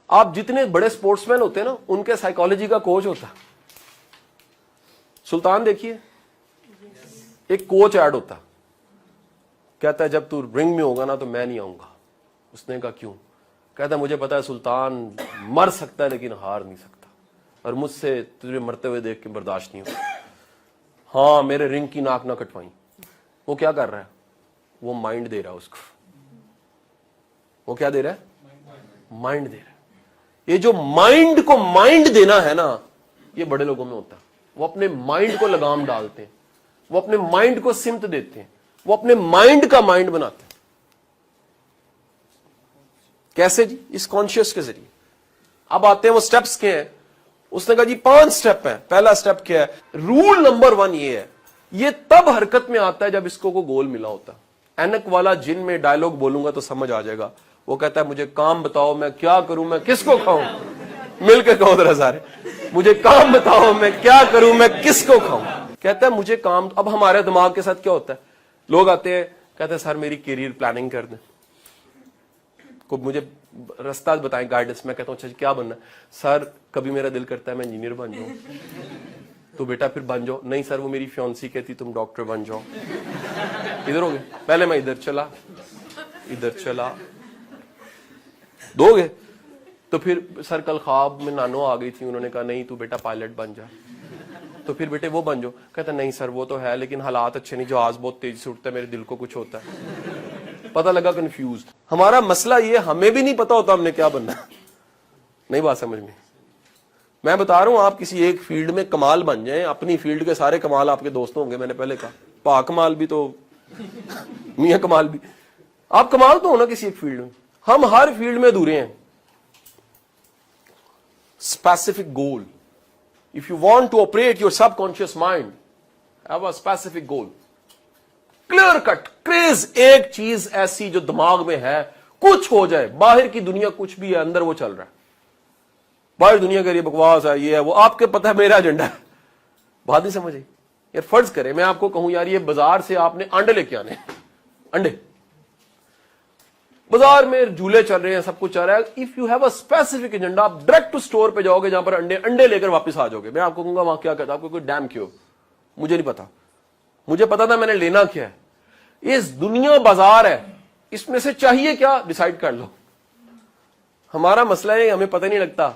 آپ جتنے بڑے سپورٹس مین ہوتے ہیں نا ان کے سائیکالوجی کا کوچ ہوتا ہے. سلطان دیکھیے ایک کوچ ایڈ ہوتا کہتا ہے جب تو رنگ میں ہوگا نا تو میں نہیں آؤں گا. اس نے کہا کیوں؟ کہتا ہے مجھے پتا ہے سلطان مر سکتا ہے لیکن ہار نہیں سکتا اور مجھ سے تجھے مرتے ہوئے دیکھ کے برداشت نہیں ہوتا. ہاں میرے رنگ کی ناک نہ کٹوائیں. وہ کیا کر رہا ہے؟ وہ مائنڈ دے رہا ہے اس کو. وہ کیا دے رہا ہے؟ مائنڈ دے رہا ہے. یہ جو مائنڈ کو مائنڈ دینا ہے نا یہ بڑے لوگوں میں ہوتا ہے. وہ اپنے مائنڈ کو لگام ڈالتے ہیں, وہ اپنے مائنڈ کو سمت دیتے ہیں, وہ اپنے مائنڈ کا مائنڈ بناتے ہیں. کیسے جی؟ اس کانشیس کے ذریعے. اب آتے ہیں وہ سٹیپس کے ہیں. اس نے کہا جی 5 سٹیپ ہیں. پہلا سٹیپ کیا ہے؟ رول نمبر 1 یہ ہے, یہ تب حرکت میں آتا ہے جب اس کو گول ملا ہوتا ہے. اینک والا جن میں ڈائلوگ بولوں گا تو سمجھ آ جائے گا. وہ کہتا ہے مجھے کام بتاؤ میں کیا کروں, میں کس کو کھاؤں. مل کے کہو ذرا سارے, مجھے کام بتاؤ میں کیا کروں, میں کس کو کھاؤں. کہتا ہے مجھے کام. اب ہمارے دماغ کے ساتھ کیا ہوتا ہے, لوگ آتے ہیں کہتے ہیں سر میری کیریئر پلاننگ کر دیں, کو مجھے راستہ بتائیں, گائیڈنس. میں کہتا ہوں اچھا کیا بننا ہے؟ سر کبھی میرا دل کرتا ہے میں انجینئر بن جاؤں. تو بیٹا پھر بن جاؤ. نہیں سر وہ میری فیونسی کہتی تم ڈاکٹر بن جاؤ. ادھر ہو گئے, پہلے میں ادھر چلا ادھر چلا, دو گے. تو پھر سر کل خواب میں نانو آ گئی تھی, انہوں نے کہا نہیں تو بیٹا پائلٹ بن جا. تو پھر بیٹے وہ بن جاؤ. کہتا نہیں سر وہ تو ہے لیکن حالات اچھے نہیں, جہاز بہت تیزی سے اٹھتا ہے, میرے دل کو کچھ ہوتا ہے. پتہ لگا کنفیوز. ہمارا مسئلہ یہ ہمیں بھی نہیں پتا ہوتا ہم نے کیا بننا. نہیں بات سمجھ میں. میں بتا رہا ہوں آپ کسی ایک فیلڈ میں کمال بن جائیں, اپنی فیلڈ کے سارے کمال آپ کے دوست ہوں گے. میں نے پہلے کہا پا کمال بھی تو میاں کمال بھی. آپ کمال تو ہونا کسی ایک فیلڈ میں. ہم ہر فیلڈ میں ادھورے ہیں. Specific goal. If you want to operate your subconscious mind, have a specific goal. Clear cut, craze. ایک چیز ایسی جو دماغ میں ہے, کچھ ہو جائے, باہر کی دنیا کچھ بھی ہے, اندر وہ چل رہا ہے. باہر دنیا کا یہ بکواس ہے, یہ ہے, وہ آپ کے پتہ ہے میرا ایجنڈا ہے. بات نہیں سمجھے یار. فرض کریں میں آپ کو کہوں یار یہ بازار سے آپ نے انڈے لے کے آنے, انڈے بازار میں جھولے چل رہے ہیں, سب کچھ چل رہا ہے. If you have a specific agenda, آپ ڈائریکٹ ٹو اسٹور پہ جاؤ گے جہاں پر انڈے لے کر واپس آ جاؤ گے. میں آپ کو کہوں گا وہاں کیا کرتا, آپ کو کوئی ڈیم کیوں, مجھے نہیں پتا. مجھے پتا تھا میں نے لینا کیا ہے. اس دنیا بازار ہے, اس میں سے چاہیے کیا ڈیسائیڈ کر لو. ہمارا مسئلہ ہے ہمیں پتہ نہیں لگتا.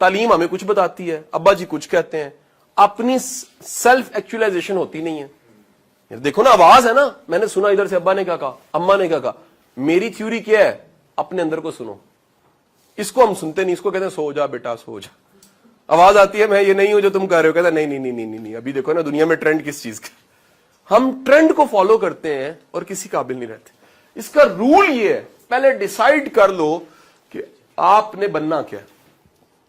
تعلیم ہمیں کچھ بتاتی ہے, ابا جی کچھ کہتے ہیں, اپنی سیلف ایکچولائزیشن ہوتی نہیں ہے. دیکھو نا آواز ہے نا, میں نے سنا ادھر سے ابا نے کیا کہا, اما نے کیا کہا. میری تھیوری کیا ہے, اپنے اندر کو سنو. اس کو ہم سنتے نہیں, اس کو کہتے ہیں سو جا بیٹا سو جا. آواز آتی ہے میں یہ نہیں ہوں جو تم کہہ رہے ہو, کہتا نہیں نہیں نہیں نہیں نہیں. ابھی دیکھو نا دنیا میں ٹرینڈ کس چیز کا. ہم ٹرینڈ کو فالو کرتے ہیں اور کسی قابل نہیں رہتے. اس کا رول یہ ہے, پہلے ڈیسائیڈ کر لو کہ آپ نے بننا کیا.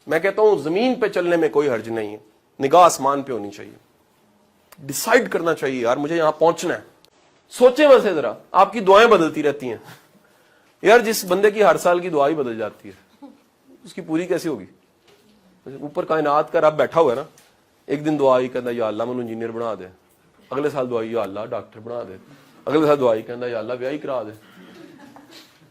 میں کہتا ہوں زمین پہ چلنے میں کوئی حرج نہیں ہے, نگاہ آسمان پہ ہونی چاہیے. ڈیسائیڈ کرنا چاہیے یار مجھے یہاں پہنچنا ہے. سوچیں ویسے ذرا, آپ کی دعائیں بدلتی رہتی ہیں یار. جس بندے کی ہر سال کی دعا ہی بدل جاتی ہے اس کی پوری کیسی ہوگی. اوپر کائنات کا رب بیٹھا ہوا ہے نا, ایک دن دعا ہی کہنا یا اللہ مجھے انجینئر بنا دے, اگلے سال دعائی یا اللہ ڈاکٹر بنا دے, اگلے سال دعائی کہنا یا اللہ بیاہی کرا دے.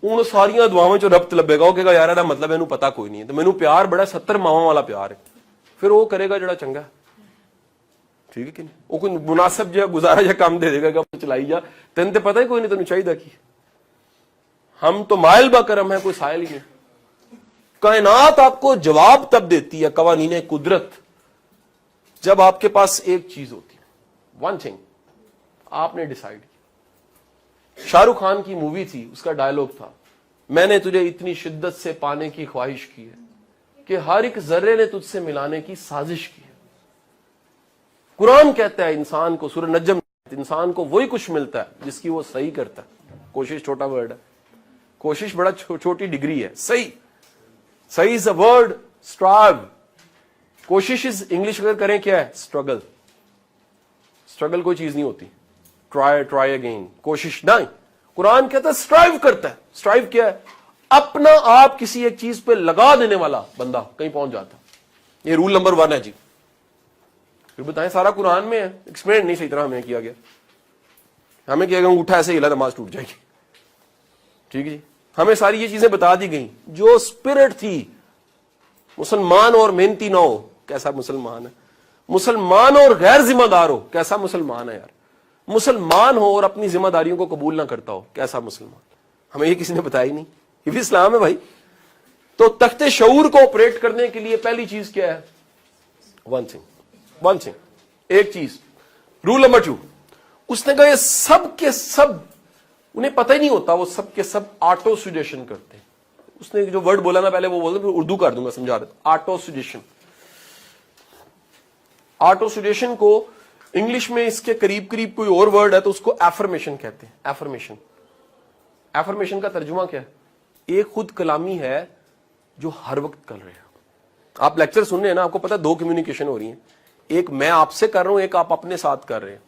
ان ساریاں دعاواں چ ربط لبے گا, وہ کہے گا یار دا مطلب اینو پتا کوئی نہیں ہے, تو مینوں پیار بڑا 70 ماواں والا پیار ہے. پھر وہ کرے گا جڑا چنگا ہے, ٹھیک ہے کہ نہیں. وہ کوئی مناسب جہا گزارا جہا کام دے دے گا کہ چلائی جا, تین تے پتہ ہی کوئی نہیں تینوں چاہیے کی. ہم تو مائل با کرم ہے, کوئی سائل ہی نہیں. کائنات آپ کو جواب تب دیتی ہے, قوانین قدرت, جب آپ کے پاس ایک چیز ہوتی ہے, ون تھنگ, آپ نے ڈیسائیڈ کیا. شاہ رخ خان کی مووی تھی, اس کا ڈائلوگ تھا میں نے تجھے اتنی شدت سے پانے کی خواہش کی ہے کہ ہر ایک ذرے نے تجھ سے ملانے کی سازش کی ہے. قرآن کہتا ہے انسان کو, سورہ نجم, انسان کو وہی کچھ ملتا ہے جس کی وہ صحیح کرتا ہے. کوشش چھوٹا ورڈ ہے, کوشش بڑا چھوٹی ڈگری ہے. صحیح, صحیح از اے ورڈ. اسٹرائیو, کوشش از انگلش اگر کریں کیا ہے, اسٹرگل. اسٹرگل کوئی چیز نہیں ہوتی. ٹرائی اگین, کوشش نہیں. قرآن کہتا ہے اسٹرائیو کرتا ہے. اسٹرائیو کیا ہے, اپنا آپ کسی ایک چیز پہ لگا دینے والا بندہ کہیں پہنچ جاتا. یہ رول نمبر 1 ہے جی. پھر بتائیں سارا قرآن میں ہے, ایکسپلین نہیں صحیح طرح ہمیں کیا گیا. ہمیں کیا گیا اٹھا ایسے ہلا نماز ٹوٹ جائے گی. ٹھیک ہے جی, ہمیں ساری یہ چیزیں بتا دی گئیں. جو اسپرٹ تھی مسلمان اور محنتی نہ ہو کیسا مسلمان ہے, مسلمان اور غیر ذمہ دار ہو کیسا مسلمان ہے یار, مسلمان ہو اور اپنی ذمہ داریوں کو قبول نہ کرتا ہو کیسا مسلمان. ہمیں یہ کسی نے بتایا ہی نہیں. یہ بھی اسلام ہے بھائی. تو تخت شعور کو آپریٹ کرنے کے لیے پہلی چیز کیا ہے؟ ون تھنگ, ایک چیز. رول نمبر 2, اس نے کہا یہ سب کے سب انہیں پتہ ہی نہیں ہوتا, وہ سب کے سب آٹو سجیشن کرتے ہیں. اس نے جو ورڈ بولا نا پہلے وہ بول دیں, اردو کر دوں گا سمجھا دیتا. Auto suggestion. آٹو سجیشن کو انگلش میں اس کے قریب قریب کوئی اور ورڈ ہے تو اس کو ایفرمیشن کہتے ہیں. ایفرمیشن. ایفرمیشن کا ترجمہ کیا ہے؟ ایک خود کلامی ہے جو ہر وقت کر رہے ہیں. آپ لیکچر سن رہے ہیں نا, آپ کو پتا 2 کمیونیکیشن ہو رہی ہیں. ایک میں آپ سے کر رہا ہوں, ایک آپ اپنے ساتھ کر رہے ہیں.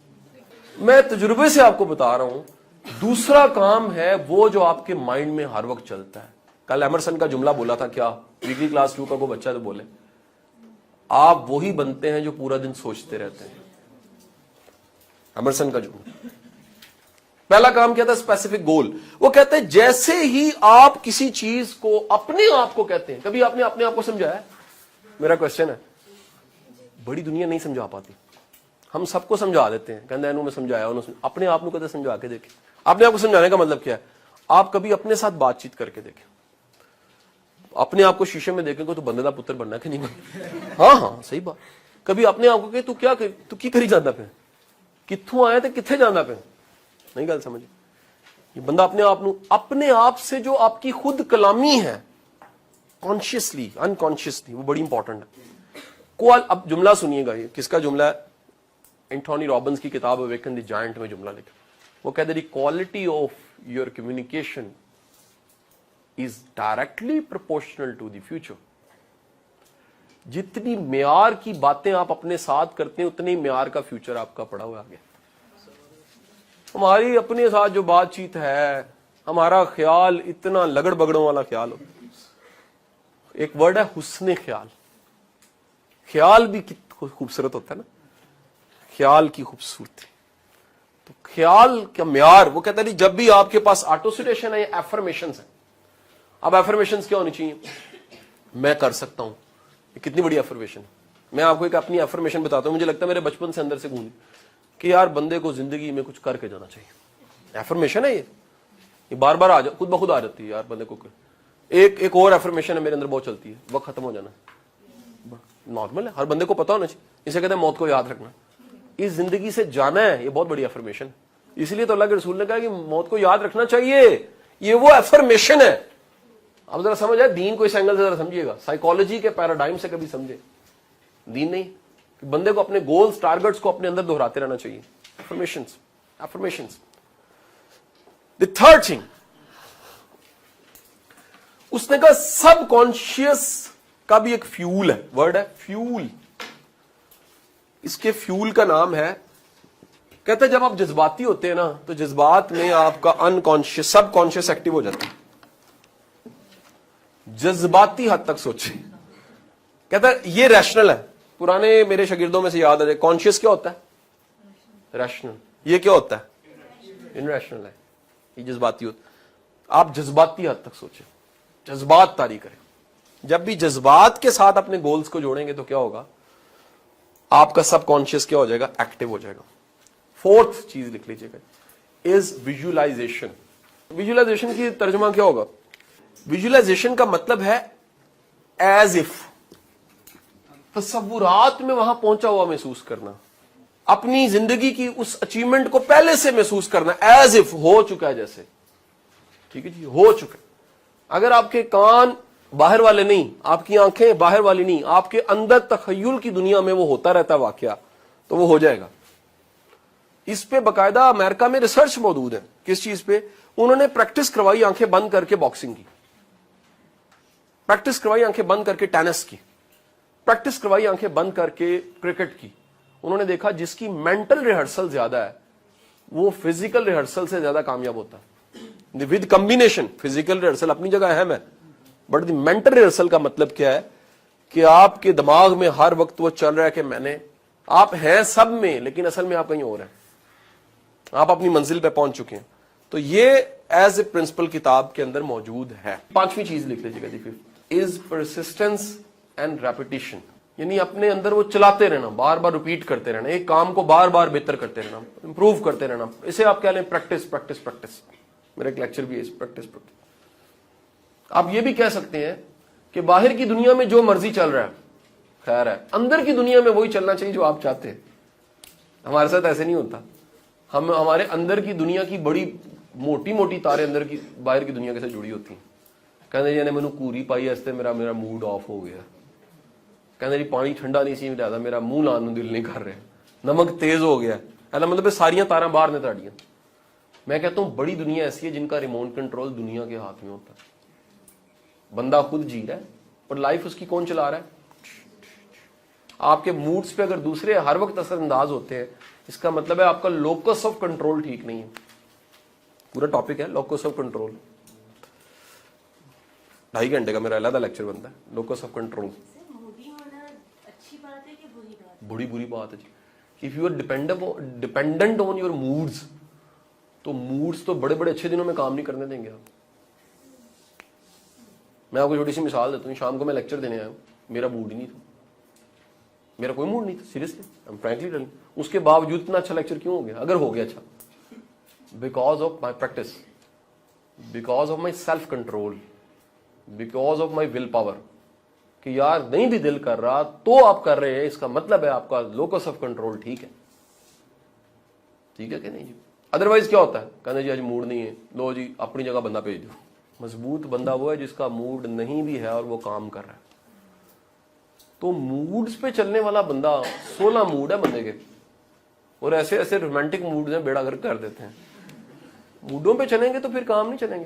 میں تجربے سے آپ کو بتا رہا ہوں. دوسرا کام ہے وہ جو آپ کے مائنڈ میں ہر وقت چلتا ہے. کل ایمرسن کا جملہ بولا تھا, کیا ویکلی کلاس 2 کا کوئی بچہ تو بولے, آپ وہی بنتے ہیں جو پورا دن سوچتے رہتے ہیں. ایمرسن کا جملہ. پہلا کام کیا تھا؟ Specific goal. وہ کہتے ہیں جیسے ہی آپ کسی چیز کو اپنے آپ کو کہتے ہیں, کبھی آپ نے اپنے آپ کو سمجھایا؟ میرا کوشچن ہے. بڑی دنیا نہیں سمجھا پاتی, ہم سب کو سمجھا دیتے ہیں, کہتے ہیں انہوں نے سمجھایا, اپنے آپ کو کہتے سمجھا کے دیکھیں. اپنے آپ کو سمجھانے کا مطلب کیا ہے؟ آپ کبھی اپنے ساتھ بات چیت کر کے دیکھیں. اپنے آپ کو شیشے میں دیکھیں گے تو بندے دا پتر بننا کہ نہیں بننا. ہاں صحیح بات. کبھی اپنے آپ کو کہ تو کی کری جانا پہ, کتوں آیا تو کتنے جانا پہ, نہیں گل سمجھ. یہ بندہ اپنے آپ سے جو آپ کی خود کلامی ہے کانشیسلی انکانشیسلی, وہ بڑی امپورٹنٹ ہے. اب جملہ سنیے گا, یہ کس کا جملہ ہے؟ اینٹھونی رابنس کی کتاب اویکن دی جائنٹ میں جملہ لکھا. وہ کہتے ہیں quality of your communication is directly proportional to the future. جتنی معیار کی باتیں آپ اپنے ساتھ کرتے ہیں اتنی معیار کا فیوچر آپ کا پڑا ہوا آگے. ہماری اپنے ساتھ جو بات چیت ہے, ہمارا خیال اتنا لگڑ بگڑوں والا خیال ہوتا ہے. ایک ورڈ ہے حسن خیال. خیال بھی خوبصورت ہوتا ہے نا, خیال کی خوبصورتی. تو خیال کا معیار وہ کہتا ہے جب بھی آپ کے پاس آٹوسیٹیشن ہے یا ایفرمیشنز ہیں. اب ایفرمیشنز کیا ہونی چاہیے؟ میں کر سکتا ہوں. یہ کتنی بڑی ایفرمیشن ہے. میں آپ کو ایک اپنی ایفرمیشن بتاتا ہوں, مجھے لگتا ہے میرے بچپن سے اندر سے گونجی کہ یار بندے کو زندگی میں کچھ کر کے جانا چاہیے. ایفرمیشن ہے یہ بار بار خود بخود آ جاتی ہے یار بندے کو. ایک اور ایفرمیشن ہے میرے اندر بہت چلتی ہے, وقت ختم ہو جانا. نارمل ہے, ہر بندے کو پتا ہونا چاہیے. اسے کہتے ہیں موت کو یاد رکھنا. اس زندگی سے جانا ہے, یہ بہت بڑی ایفرمیشن. اس لیے تو اللہ کے رسول نے کہا کہ موت کو یاد رکھنا چاہیے. یہ وہ ایفرمیشن ہے. اب ذرا سمجھ آئے دین کو اس اینگل سے ذرا سمجھیے گا, سائیکالوجی کے پیراڈائم سے کبھی سمجھے. دین نہیں کہ بندے کو اپنے گولز ٹارگٹس کو اپنے اندر دہراتے رہنا چاہیے. ایفرمیشنز. دی تھرڈ تھنگ, اس نے کہا سب کانشیس کا بھی ایک فیول ہے. ورڈ ہے فیول. اس کے فیول کا نام ہے, کہتے ہیں جب آپ جذباتی ہوتے ہیں نا تو جذبات میں آپ کا انکانشیس سب کانشیس ایکٹیو ہو جاتا ہے. جذباتی حد تک سوچیں. کہتا ہے یہ ریشنل ہے. پرانے میرے شاگردوں میں سے یاد ہے, کانشیس کیا ہوتا ہے؟ ریشنل. یہ کیا ہوتا ہے؟ ان ریشنل ہے. یہ جذباتی ہوتا ہے. آپ جذباتی حد تک سوچیں, جذبات طاری کریں. جب بھی جذبات کے ساتھ اپنے گولز کو جوڑیں گے تو کیا ہوگا؟ آپ کا سب کانشیس کیا ہو جائے گا؟ ایکٹیو ہو جائے گا. فورتھ چیز لکھ لیجیے گا, از ویژولائزیشن. ویژولائزیشن کی ترجمہ کیا ہوگا؟ ویژولائزیشن کا مطلب ہے ایز اف, تصورات میں وہاں پہنچا ہوا محسوس کرنا. اپنی زندگی کی اس اچیومنٹ کو پہلے سے محسوس کرنا, ایز اف ہو چکا ہے جیسے. ٹھیک ہے جی, ہو چکا ہے. اگر آپ کے کان باہر والے نہیں, آپ کی آنکھیں باہر والی نہیں, آپ کے اندر تخیل کی دنیا میں وہ ہوتا رہتا ہے واقعہ, تو وہ ہو جائے گا. اس پہ باقاعدہ امریکہ میں ریسرچ موجود ہے. کس چیز پہ؟ انہوں نے پریکٹس کروائی آنکھیں بند کر کے باکسنگ کی, پریکٹس کروائی آنکھیں بند کر کے ٹینس کی, پریکٹس کروائی آنکھیں بند کر کے کرکٹ کی. انہوں نے دیکھا جس کی مینٹل ریہرسل زیادہ ہے وہ فزیکل ریہرسل سے زیادہ کامیاب ہوتا ہے. ود کمبینیشن فزیکل ریہرسل اپنی جگہ اہم ہے, بٹ دی مینٹل ریہرسل کا مطلب کیا ہے کہ آپ کے دماغ میں ہر وقت وہ چل رہا ہے کہ آپ ہیں سب میں, لیکن اصل میں آپ کہیں اور ہیں, آپ اپنی منزل پہ پہنچ چکے ہیں. تو یہ ایز اے پرنسپل کتاب کے اندر موجود ہے. 5ویں چیز لکھ لیجیے گا جی, از پرسسٹنس اینڈ ریپیٹیشن, یعنی اپنے اندر وہ چلاتے رہنا, بار بار ریپیٹ کرتے رہنا, ایک کام کو بار بار بہتر کرتے رہنا, امپروو کرتے رہنا. اسے آپ کہہ لیں پریکٹس پریکٹس پریکٹس. میرا ایک لیکچر بھی ہے پریکٹس پریکٹس. آپ یہ بھی کہہ سکتے ہیں کہ باہر کی دنیا میں جو مرضی چل رہا ہے خیر ہے, اندر کی دنیا میں وہی چلنا چاہیے جو آپ چاہتے ہیں. ہمارے ساتھ ایسے نہیں ہوتا. ہمارے اندر کی دنیا کی بڑی موٹی موٹی تاریں اندر کی باہر کی دنیا کے ساتھ جڑی ہوتی ہیں. کہتے جی نے مینوں کوری پائی اس میرا موڈ آف ہو گیا. کہتے جی پانی ٹھنڈا نہیں سی لہذا میرا منہ لانے دل نہیں کر رہا, نمک تیز ہو گیا. مطلب ساریاں تاراں باہر نے تاڑیاں. میں کہتا ہوں بڑی دنیا ایسی ہے جن کا ریموٹ کنٹرول دنیا کے ہاتھ میں ہوتا ہے. بندہ خود جی رہا ہے اور لائف اس کی کون چلا رہا ہے. آپ کے موڈز پہ اگر دوسرے ہر وقت اثر انداز ہوتے ہیں, اس کا مطلب ہے آپ کا لوکس آف کنٹرول ٹھیک نہیں ہے. پورا ٹاپک ہے لوکس آف کنٹرول, 2.5 گھنٹے کا میرا علیحدہ لیکچر بنتا ہے لوکس آف کنٹرول. بری بات ہے جی. If you are dependent on your moods, تو موڈز تو بڑے بڑے اچھے دنوں میں کام نہیں کرنے دیں گے آپ. میں آپ کو چھوٹی سی مثال دیتا ہوں. شام کو میں لیکچر دینے آیا ہوں, میرا موڈ ہی نہیں تھا, میرا کوئی موڈ نہیں تھا seriously, I am frankly telling. اس کے باوجود اتنا اچھا لیکچر کیوں ہو گیا؟ اگر ہو گیا اچھا, because of my practice, because of my self control, because of my will power. کہ یار نہیں بھی دل کر رہا تو آپ کر رہے ہیں, اس کا مطلب ہے آپ کا لوکس آف کنٹرول ٹھیک ہے. ٹھیک ہے کہ نہیں جی؟ ادروائز کیا ہوتا ہے, کہنا جی آج موڈ نہیں ہے, لو جی اپنی جگہ بندہ بھیج دو. مضبوط بندہ وہ ہے جس کا موڈ نہیں بھی ہے اور وہ کام کر رہا ہے. تو موڈز پہ چلنے والا بندہ, 16 موڈ ہے بندے کے, اور ایسے ایسے رومانٹک موڈز ہیں بیڑا گرک کر دیتے ہیں. موڈوں پہ چلیں گے تو پھر کام نہیں چلیں گے.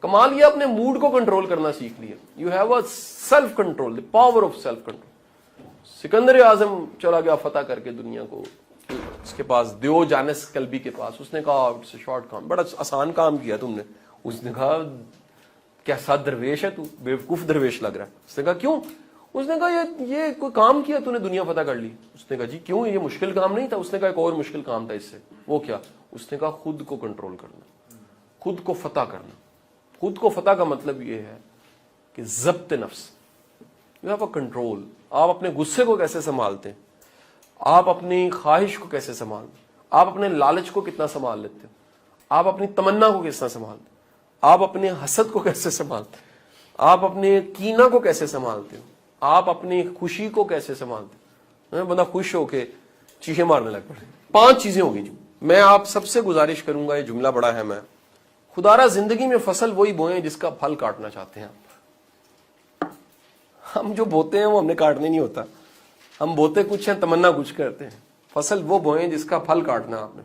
کمال یہ اپنے موڈ کو کنٹرول کرنا سیکھ لیا. You have a self control, the power of self control. Sikandar Azam چلا گیا فتح کر کے دنیا کو, اس کے پاس دیو جانس کلبی کے پاس. اس نے کہا اٹس اے شارٹ کام, بڑا آسان کام کیا تم نے. اس نے کہا کیسا درویش ہے تو, بیوقوف درویش لگ رہا ہے. اس نے کہا کیوں؟ اس نے کہا یہ کوئی کام کیا تو نے دنیا فتح کر لی. اس نے کہا جی کیوں, یہ مشکل کام نہیں تھا. اس نے کہا ایک اور مشکل کام تھا اس سے. وہ کیا؟ اس نے کہا خود کو کنٹرول کرنا, خود کو فتح کرنا. خود کو فتح کا مطلب یہ ہے کہ ضبط نفس. You have a control. آپ اپنے غصے کو کیسے سنبھالتے ہیں, آپ اپنی خواہش کو کیسے سنبھالتے ہیں, آپ اپنے لالچ کو کتنا سنبھال لیتے ہیں, آپ اپنی تمنا کو کتنا سنبھالتے ہیں, آپ اپنے حسد کو کیسے سنبھالتے ہیں, آپ اپنے کینہ کو کیسے سنبھالتے ہیں, آپ اپنی خوشی کو کیسے سنبھالتے ہیں. بندہ خوش ہو کے چیخے مارنے لگ پڑے. 5 چیزیں ہوگی جو میں آپ سب سے گزارش کروں گا. یہ جملہ بڑا ہے, میں خدارا زندگی میں فصل وہی بوئیں جس کا پھل کاٹنا چاہتے ہیں. ہم جو بوتے ہیں وہ ہم نے کاٹنے نہیں ہوتا. ہم بوتے کچھ ہیں, تمنا کچھ کرتے ہیں. فصل وہ بوئیں جس کا پھل کاٹنا آپ نے.